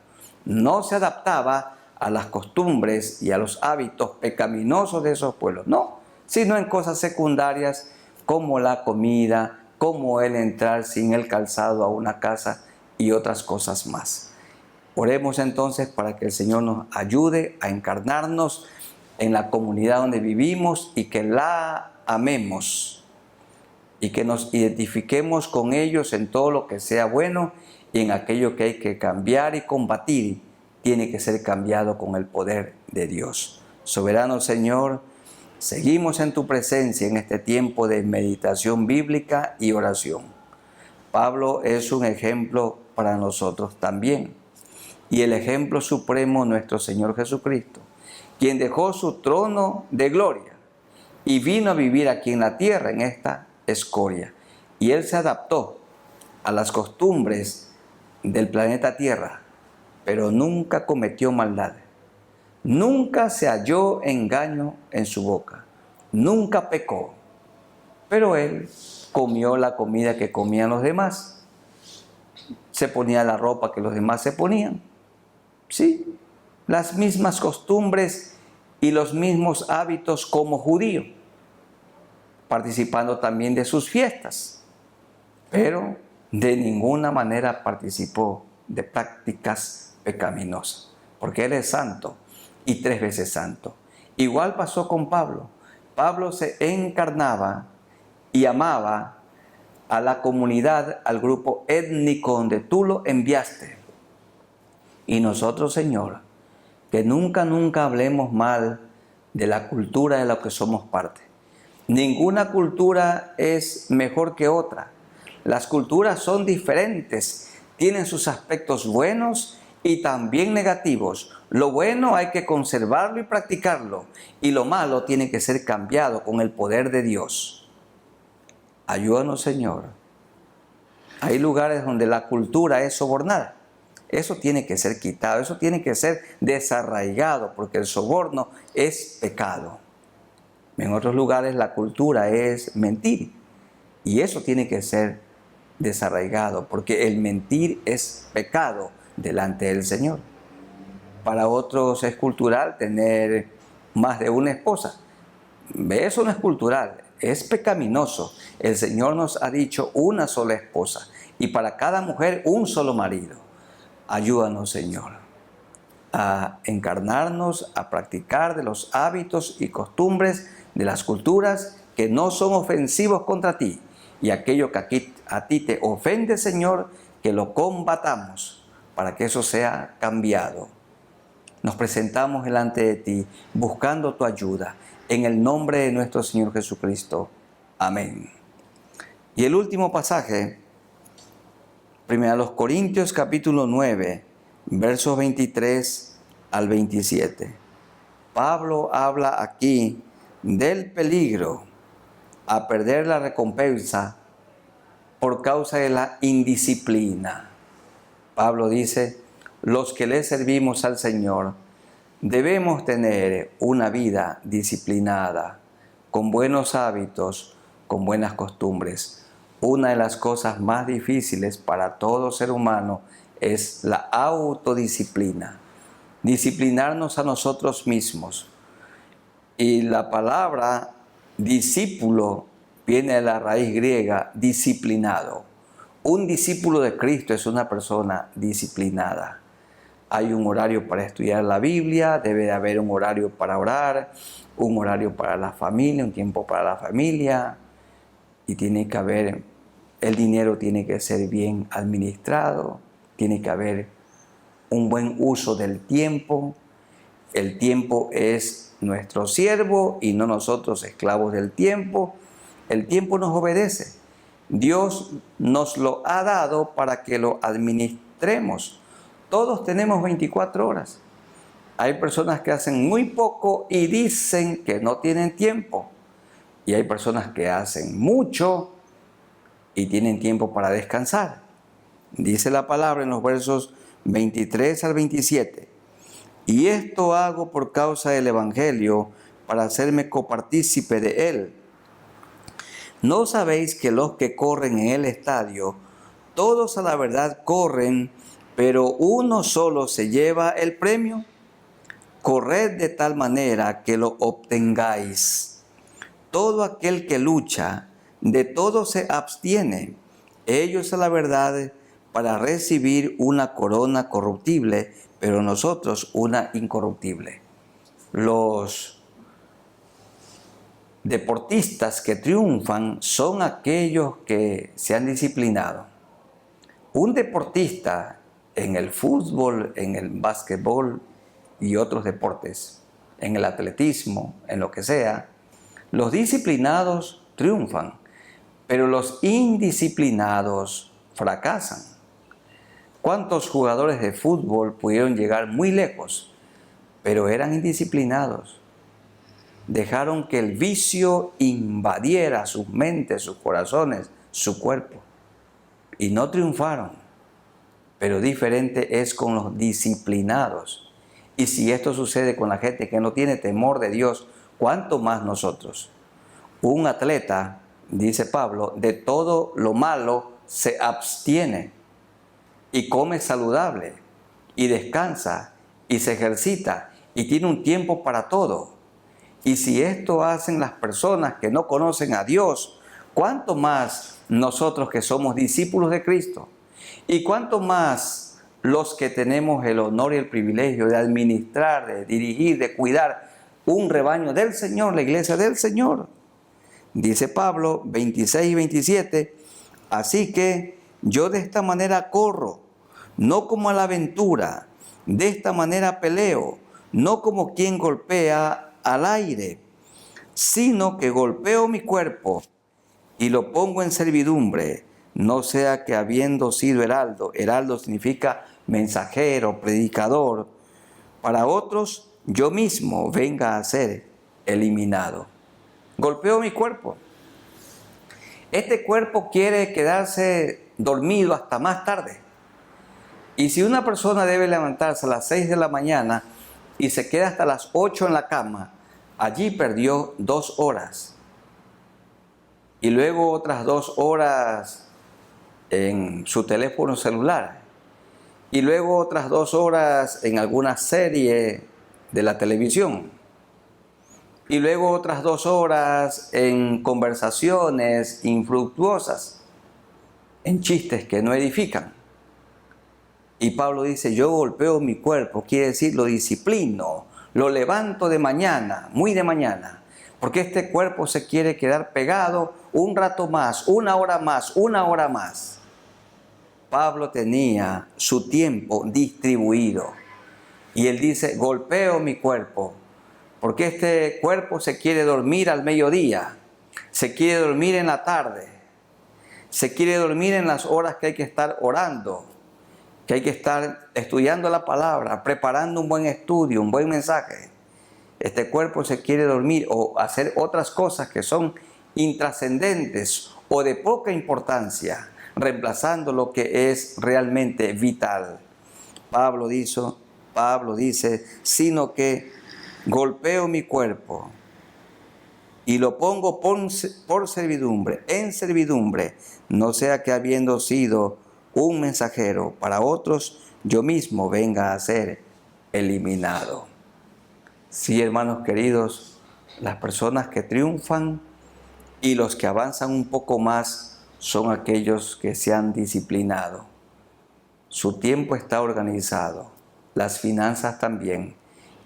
No se adaptaba a las costumbres y a los hábitos pecaminosos de esos pueblos, no, sino en cosas secundarias como la comida, como el entrar sin el calzado a una casa y otras cosas más. Oremos entonces para que el Señor nos ayude a encarnarnos en la comunidad donde vivimos y que la amemos y que nos identifiquemos con ellos en todo lo que sea bueno y en aquello que hay que cambiar y combatir tiene que ser cambiado con el poder de Dios. Soberano Señor, seguimos en tu presencia en este tiempo de meditación bíblica y oración. Pablo es un ejemplo para nosotros también. Y el ejemplo supremo, nuestro Señor Jesucristo, quien dejó su trono de gloria y vino a vivir aquí en la tierra, en esta escoria. Y Él se adaptó a las costumbres del planeta Tierra, pero nunca cometió maldad. Nunca se halló engaño en su boca. Nunca pecó. Pero Él comió la comida que comían los demás. Se ponía la ropa que los demás se ponían. Sí, las mismas costumbres y los mismos hábitos como judío, participando también de sus fiestas, pero de ninguna manera participó de prácticas pecaminosas, porque Él es santo y 3 veces santo. Igual pasó con Pablo. Pablo se encarnaba y amaba a la comunidad, al grupo étnico donde tú lo enviaste. Y nosotros, Señor, que nunca hablemos mal de la cultura de la que somos parte. Ninguna cultura es mejor que otra. Las culturas son diferentes, tienen sus aspectos buenos y también negativos. Lo bueno hay que conservarlo y practicarlo, y lo malo tiene que ser cambiado con el poder de Dios. Ayúdanos, Señor. Hay lugares donde la cultura es sobornar. Eso tiene que ser quitado, eso tiene que ser desarraigado, porque el soborno es pecado. En otros lugares la cultura es mentir, y eso tiene que ser desarraigado, porque el mentir es pecado delante del Señor. Para otros es cultural tener más de una esposa. Eso no es cultural, es pecaminoso. El Señor nos ha dicho una sola esposa, y para cada mujer un solo marido. Ayúdanos, Señor, a encarnarnos, a practicar de los hábitos y costumbres de las culturas que no son ofensivos contra ti, y aquello que a ti te ofende, Señor, que lo combatamos para que eso sea cambiado. Nos presentamos delante de ti buscando tu ayuda en el nombre de nuestro Señor Jesucristo. Amén. Y el último pasaje, 1 Corintios capítulo 9, versos 23 al 27. Pablo habla aquí del peligro a perder la recompensa por causa de la indisciplina. Pablo dice, los que le servimos al Señor debemos tener una vida disciplinada, con buenos hábitos, con buenas costumbres. Una de las cosas más difíciles para todo ser humano es la autodisciplina. Disciplinarnos a nosotros mismos. Y la palabra discípulo viene de la raíz griega disciplinado. Un discípulo de Cristo es una persona disciplinada. Hay un horario para estudiar la Biblia, debe de haber un horario para orar, un horario para la familia, un tiempo para la familia, y tiene que haber, el dinero tiene que ser bien administrado, tiene que haber un buen uso del tiempo. El tiempo es nuestro siervo y no nosotros esclavos del tiempo. El tiempo nos obedece. Dios nos lo ha dado para que lo administremos. Todos tenemos 24 horas. Hay personas que hacen muy poco y dicen que no tienen tiempo. Y hay personas que hacen mucho y tienen tiempo para descansar. Dice la palabra en los versos 23 al 27. Y esto hago por causa del Evangelio, para hacerme copartícipe de él. ¿No sabéis que los que corren en el estadio, todos a la verdad corren, pero uno solo se lleva el premio? Corred de tal manera que lo obtengáis. Todo aquel que lucha, de todo se abstiene. Ellos a la verdad para recibir una corona corruptible, pero nosotros una incorruptible. Los deportistas que triunfan son aquellos que se han disciplinado. Un deportista en el fútbol, en el básquetbol y otros deportes, en el atletismo, en lo que sea, los disciplinados triunfan, pero los indisciplinados fracasan. ¿Cuántos jugadores de fútbol pudieron llegar muy lejos, pero eran indisciplinados? Dejaron que el vicio invadiera sus mentes, sus corazones, su cuerpo, y no triunfaron. Pero diferente es con los disciplinados. Y si esto sucede con la gente que no tiene temor de Dios, ¿cuánto más nosotros? Un atleta, dice Pablo, de todo lo malo se abstiene y come saludable y descansa y se ejercita y tiene un tiempo para todo. Y si esto hacen las personas que no conocen a Dios, ¿cuánto más nosotros que somos discípulos de Cristo? ¿Y cuánto más los que tenemos el honor y el privilegio de administrar, de dirigir, de cuidar un rebaño del Señor, la iglesia del Señor? Dice Pablo 26 y 27, así que yo de esta manera corro, no como a la aventura, de esta manera peleo, no como quien golpea al aire, sino que golpeo mi cuerpo y lo pongo en servidumbre, no sea que habiendo sido heraldo, heraldo significa mensajero, predicador, para otros yo mismo venga a ser eliminado. Golpeo mi cuerpo. Este cuerpo quiere quedarse dormido hasta más tarde. Y si una persona debe levantarse a las 6 de la mañana y se queda hasta las 8 en la cama, allí perdió 2 horas. Y luego otras 2 horas en su teléfono celular. Y luego otras 2 horas en alguna serie de la televisión. Y luego otras 2 horas en conversaciones infructuosas, en chistes que no edifican. Y Pablo dice, yo golpeo mi cuerpo, quiere decir lo disciplino, lo levanto de mañana, muy de mañana, Porque este cuerpo se quiere quedar pegado un rato más, una hora más, una hora más. Pablo tenía su tiempo distribuido. Y él dice, golpeo mi cuerpo, porque este cuerpo se quiere dormir al mediodía, se quiere dormir en la tarde, se quiere dormir en las horas que hay que estar orando, que hay que estar estudiando la palabra, preparando un buen estudio, un buen mensaje. Este cuerpo se quiere dormir o hacer otras cosas que son intrascendentes o de poca importancia, reemplazando lo que es realmente vital. Pablo dice, sino que golpeo mi cuerpo y lo pongo por servidumbre, en servidumbre, no sea que habiendo sido un mensajero para otros, yo mismo venga a ser eliminado. Sí, hermanos queridos, las personas que triunfan y los que avanzan un poco más son aquellos que se han disciplinado. Su tiempo está organizado, las finanzas también.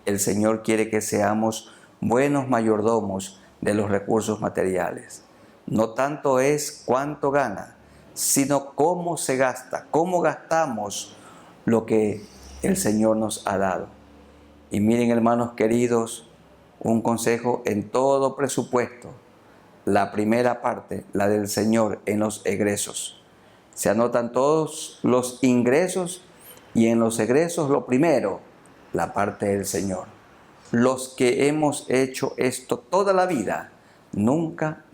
El Señor quiere que seamos buenos mayordomos de los recursos materiales. No tanto es cuánto gana, sino cómo se gasta, cómo gastamos lo que el Señor nos ha dado. Y miren, hermanos queridos, un consejo en todo presupuesto. La primera parte, la del Señor en los egresos. Se anotan todos los ingresos y en los egresos lo primero, la parte del Señor. Los que hemos hecho esto toda la vida, nunca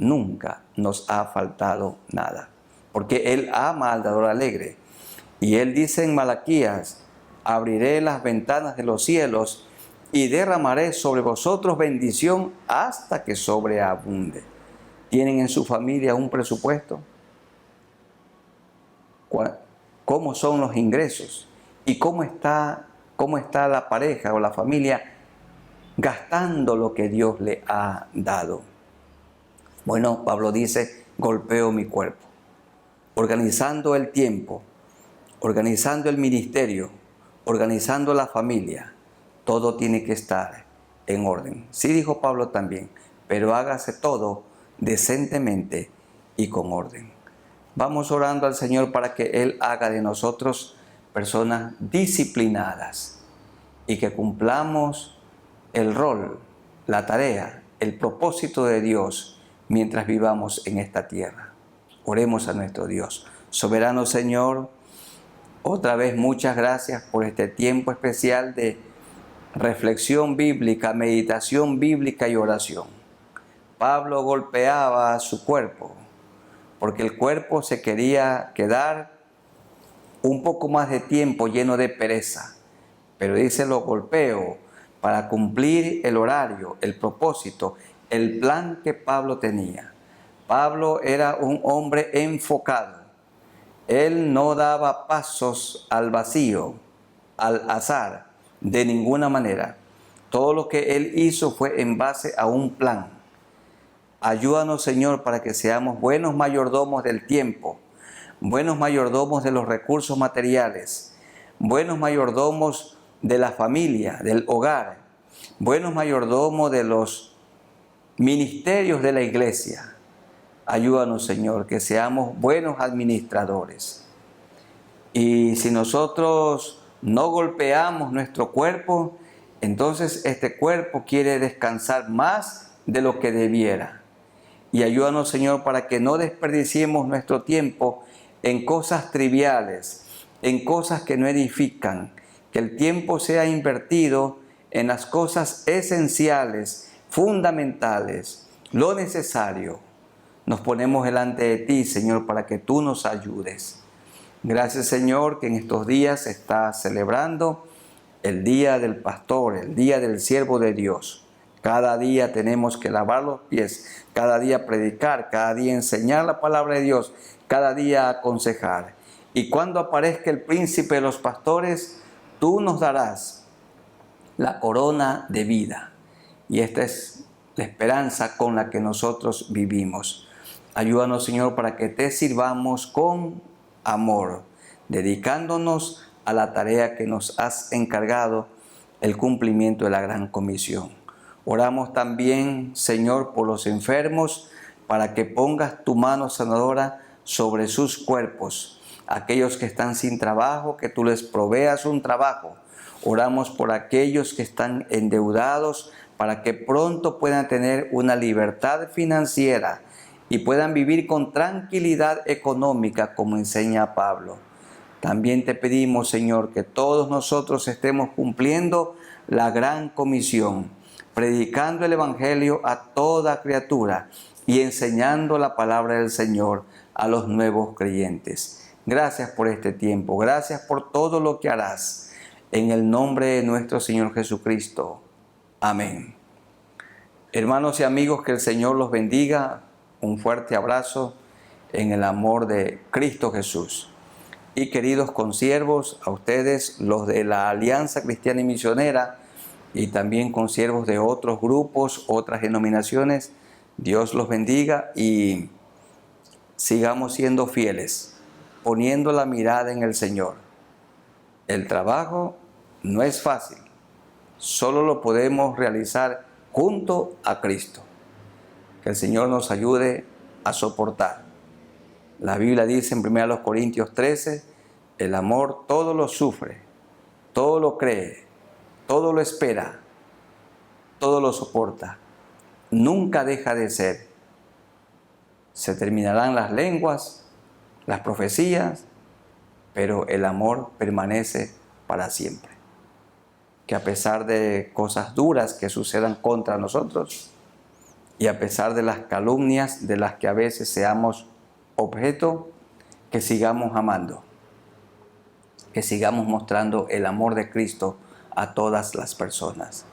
nos ha faltado nada. Porque Él ama al dador alegre. Y Él dice en Malaquías, abriré las ventanas de los cielos y derramaré sobre vosotros bendición hasta que sobreabunde. ¿Tienen en su familia un presupuesto? ¿Cómo son los ingresos? ¿Y cómo está la pareja o la familia gastando lo que Dios le ha dado? Bueno, Pablo dice, golpeo mi cuerpo, organizando el tiempo, organizando el ministerio, organizando la familia. Todo tiene que estar en orden. Sí dijo Pablo también, pero hágase todo decentemente y con orden. Vamos orando al Señor para que Él haga de nosotros personas disciplinadas y que cumplamos el rol, la tarea, el propósito de Dios mientras vivamos en esta tierra. Oremos a nuestro Dios. Soberano Señor, otra vez muchas gracias por este tiempo especial de reflexión bíblica, meditación bíblica y oración. Pablo golpeaba su cuerpo porque el cuerpo se quería quedar un poco más de tiempo lleno de pereza. Pero dice, lo golpeo para cumplir el horario, el propósito, el plan que Pablo tenía. Pablo era un hombre enfocado. Él no daba pasos al vacío, al azar, de ninguna manera. Todo lo que él hizo fue en base a un plan. Ayúdanos, Señor, para que seamos buenos mayordomos del tiempo, buenos mayordomos de los recursos materiales, buenos mayordomos de la familia, del hogar, buenos mayordomos de los ministerios de la iglesia. Ayúdanos, Señor, que seamos buenos administradores. Y si nosotros no golpeamos nuestro cuerpo, entonces este cuerpo quiere descansar más de lo que debiera. Y ayúdanos, Señor, para que no desperdiciemos nuestro tiempo en cosas triviales, en cosas que no edifican. Que el tiempo sea invertido en las cosas esenciales, fundamentales, lo necesario. Nos ponemos delante de ti, Señor, para que tú nos ayudes. Gracias, Señor, que en estos días se está celebrando el Día del Pastor, el Día del Siervo de Dios. Cada día tenemos que lavar los pies, cada día predicar, cada día enseñar la palabra de Dios, cada día aconsejar. Y cuando aparezca el príncipe de los pastores, tú nos darás la corona de vida. Y esta es la esperanza con la que nosotros vivimos. Ayúdanos, Señor, para que te sirvamos con amor, dedicándonos a la tarea que nos has encargado, el cumplimiento de la gran comisión. Oramos también, Señor, por los enfermos, para que pongas tu mano sanadora sobre sus cuerpos. Aquellos que están sin trabajo, que tú les proveas un trabajo. Oramos por aquellos que están endeudados, para que pronto puedan tener una libertad financiera y puedan vivir con tranquilidad económica, como enseña Pablo. También te pedimos, Señor, que todos nosotros estemos cumpliendo la gran comisión, predicando el Evangelio a toda criatura y enseñando la palabra del Señor a los nuevos creyentes. Gracias por este tiempo, gracias por todo lo que harás. En el nombre de nuestro Señor Jesucristo. Amén. Hermanos y amigos, que el Señor los bendiga. Un fuerte abrazo en el amor de Cristo Jesús. Y queridos consiervos, a ustedes, los de la Alianza Cristiana y Misionera, y también consiervos de otros grupos, otras denominaciones, Dios los bendiga y sigamos siendo fieles, poniendo la mirada en el Señor. El trabajo no es fácil, solo lo podemos realizar junto a Cristo. Que el Señor nos ayude a soportar. La Biblia dice en 1 Corintios 13, el amor todo lo sufre, todo lo cree, todo lo espera, todo lo soporta. Nunca deja de ser. Se terminarán las lenguas, las profecías, pero el amor permanece para siempre. Que a pesar de cosas duras que sucedan contra nosotros y a pesar de las calumnias de las que a veces seamos objeto, que sigamos amando, que sigamos mostrando el amor de Cristo a todas las personas.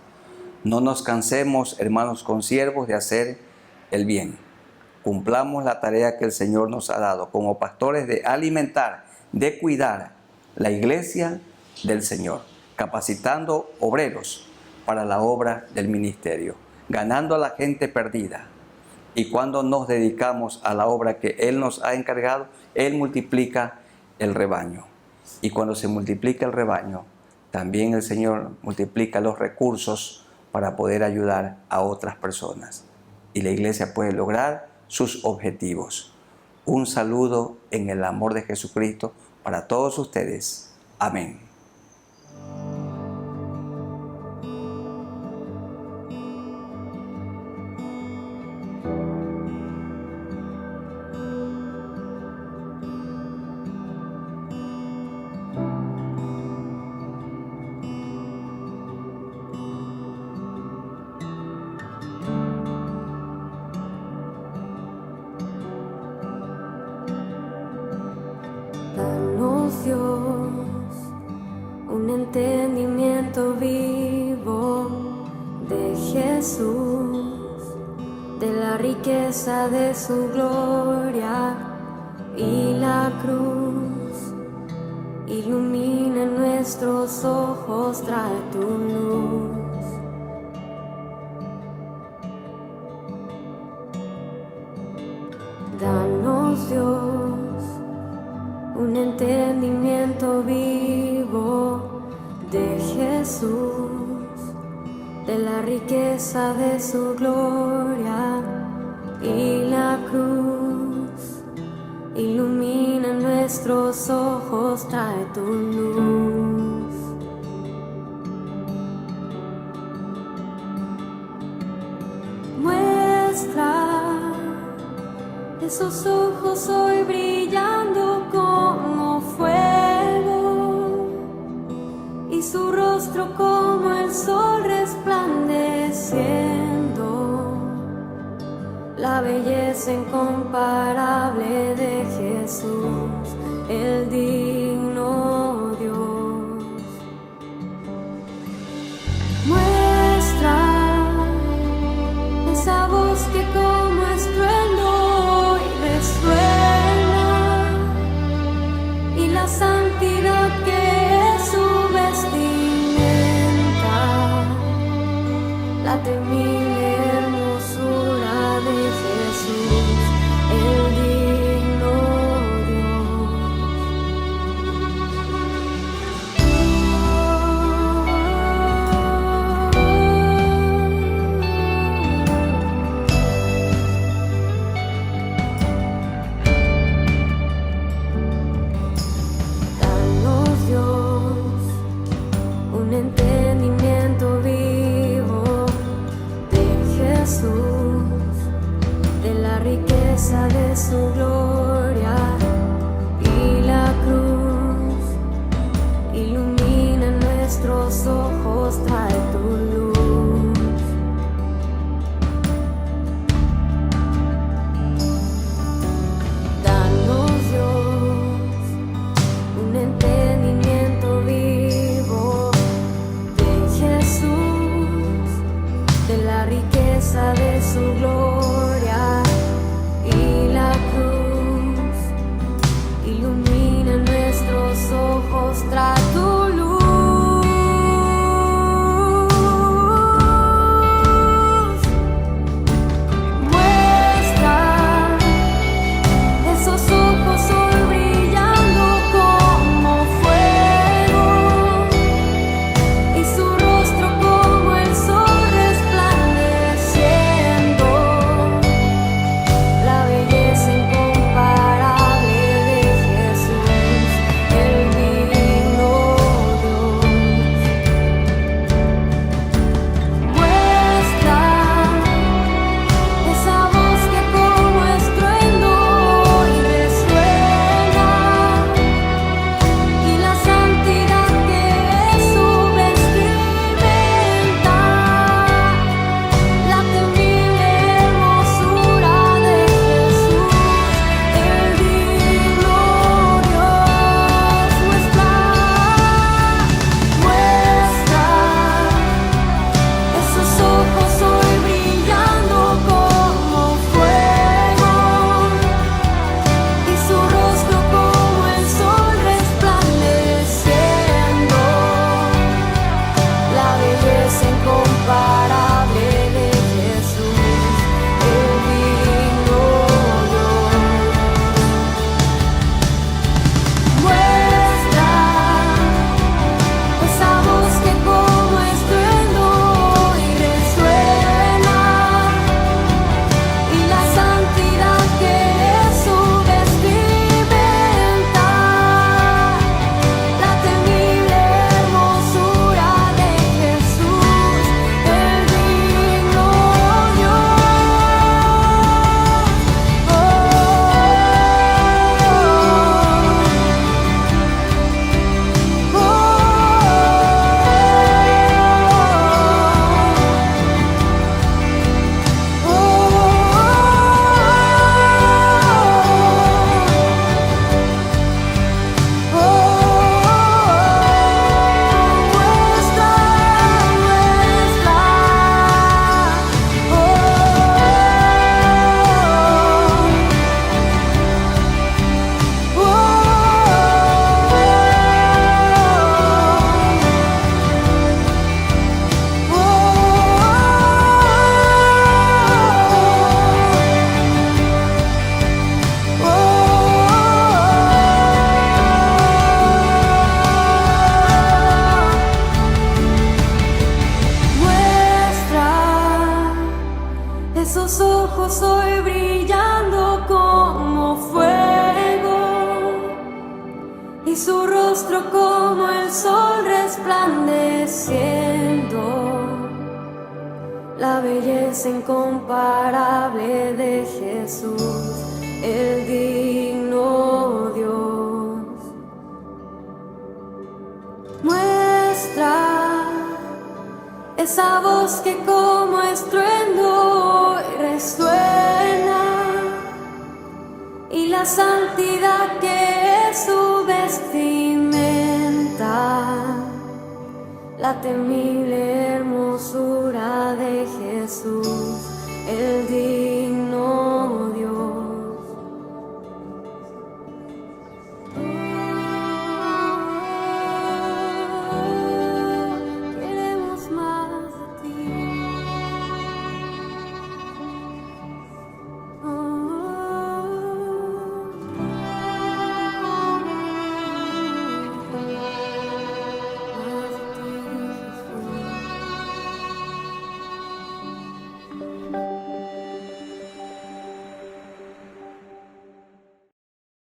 No nos cansemos, hermanos consiervos, de hacer el bien. Cumplamos la tarea que el Señor nos ha dado como pastores de alimentar, de cuidar la iglesia del Señor, capacitando obreros para la obra del ministerio, ganando a la gente perdida. Y cuando nos dedicamos a la obra que Él nos ha encargado, Él multiplica el rebaño. Y cuando se multiplica el rebaño, también el Señor multiplica los recursos para poder ayudar a otras personas. Y la iglesia puede lograr sus objetivos. Un saludo en el amor de Jesucristo para todos ustedes. Amén. Dios, un entendimiento vivo de Jesús, de la riqueza de su gloria y la cruz. Ilumina nuestros ojos, trae tu luz. Danos, Dios, un entendimiento vivo de Jesús, de la riqueza de su gloria y la cruz. Ilumina nuestros ojos, trae tu luz. Muestra esos ojos hoy brillando como fuego y su rostro como el sol resplandeciendo, la belleza incomparable de Jesús, el digno Dios. Muestra esa voz que como estruendo hoy resuena y la santidad que es su vestimenta, la temible hermosura de Jesús, el digno Dios. de su gloria y la cruz ilumina nuestros ojos, trae tu luz. Danos, Dios, un entendimiento vivo de Jesús, de la riqueza de su gloria y la cruz ilumina nuestros ojos, trae tu luz. Muestra esos ojos hoy brillando como fuego y su rostro como el sol resplandeciendo, la belleza incomparable de Jesús, el digno Dios. Muestra esa voz que como estruendo y resuena, y la santidad que es su vestimenta, la temible hermosura de Jesús, el digno Dios. Muestra esos ojos hoy brillando como fuego y su rostro como el sol resplandeciendo, la belleza incomparable de Jesús, el digno Dios. Muestra esa voz que como estruendo y resuena, y la santidad que es su vestimenta, la temible hermosura de Jesús, el digno Dios. Muestra esos ojos hoy brillando como fuego y su rostro como el sol resplandeciendo, la belleza incomparable de Jesús, el digno Dios. Muestra esa voz que como estruendo resuena, y la santidad que es su vestimenta, la temible